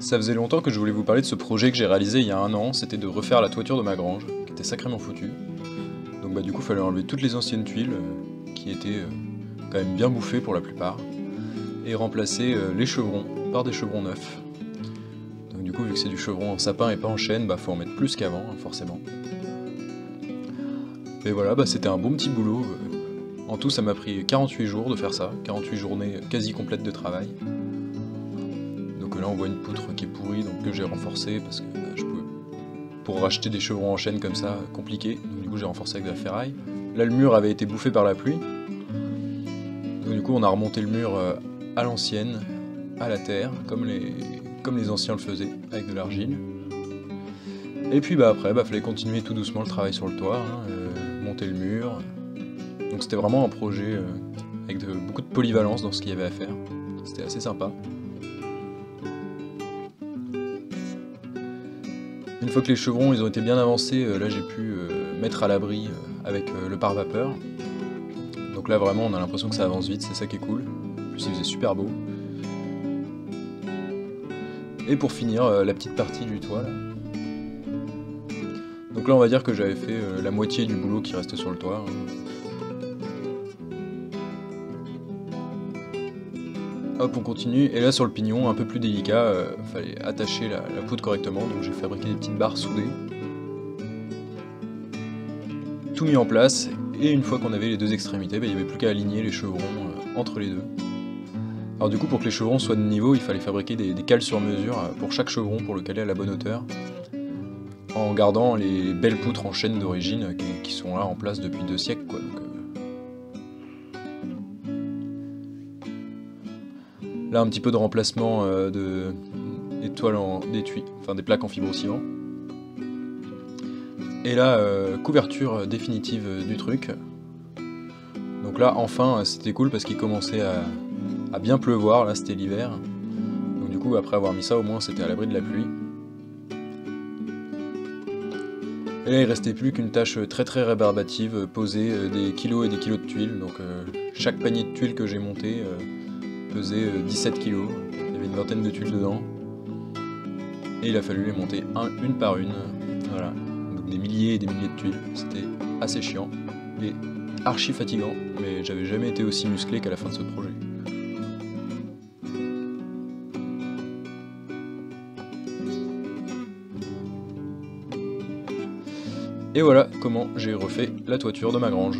Ça faisait longtemps que je voulais vous parler de ce projet que j'ai réalisé il y a un an, c'était de refaire la toiture de ma grange, qui était sacrément foutue. Donc du coup il fallait enlever toutes les anciennes tuiles, qui étaient quand même bien bouffées pour la plupart, et remplacer les chevrons par des chevrons neufs. Donc du coup vu que c'est du chevron en sapin et pas en chêne, faut en mettre plus qu'avant, hein, forcément. Et voilà, c'était un bon petit boulot. En tout ça m'a pris 48 jours de faire ça, 48 journées quasi complètes de travail. Donc là on voit une poutre qui est pourrie, donc que j'ai renforcée parce que je pouvais, pour racheter des chevrons en chêne comme ça, compliqué. Donc du coup j'ai renforcé avec de la ferraille. Là le mur avait été bouffé par la pluie. Donc du coup on a remonté le mur à l'ancienne, à la terre, comme les anciens le faisaient, avec de l'argile. Et puis après, fallait continuer tout doucement le travail sur le toit, hein, monter le mur. Donc c'était vraiment un projet avec beaucoup de polyvalence dans ce qu'il y avait à faire. C'était assez sympa. Une fois que les chevrons ils ont été bien avancés, là j'ai pu mettre à l'abri avec le pare-vapeur. Donc là vraiment on a l'impression que ça avance vite, c'est ça qui est cool. En plus il faisait super beau. Et pour finir, la petite partie du toit là. Donc là on va dire que j'avais fait la moitié du boulot qui restait sur le toit. Hop, on continue, et là sur le pignon, un peu plus délicat, fallait attacher la poutre correctement, donc j'ai fabriqué des petites barres soudées. Tout mis en place, et une fois qu'on avait les deux extrémités, il n'y avait plus qu'à aligner les chevrons entre les deux. Alors du coup, pour que les chevrons soient de niveau, il fallait fabriquer des cales sur mesure pour chaque chevron pour le caler à la bonne hauteur, en gardant les belles poutres en chêne d'origine qui sont là en place depuis 2 siècles, quoi. Donc, là, un petit peu de remplacement des plaques en fibrociment. Et là, couverture définitive du truc. Donc là, enfin, c'était cool parce qu'il commençait à bien pleuvoir, là c'était l'hiver. Donc du coup, après avoir mis ça, au moins c'était à l'abri de la pluie. Et là, il restait plus qu'une tâche très très rébarbative, poser des kilos et des kilos de tuiles. Donc chaque panier de tuiles que j'ai monté pesait 17 kg, il y avait une vingtaine de tuiles dedans, et il a fallu les monter une par une, voilà, donc des milliers et des milliers de tuiles, c'était assez chiant, et archi fatigant, mais j'avais jamais été aussi musclé qu'à la fin de ce projet. Et voilà comment j'ai refait la toiture de ma grange.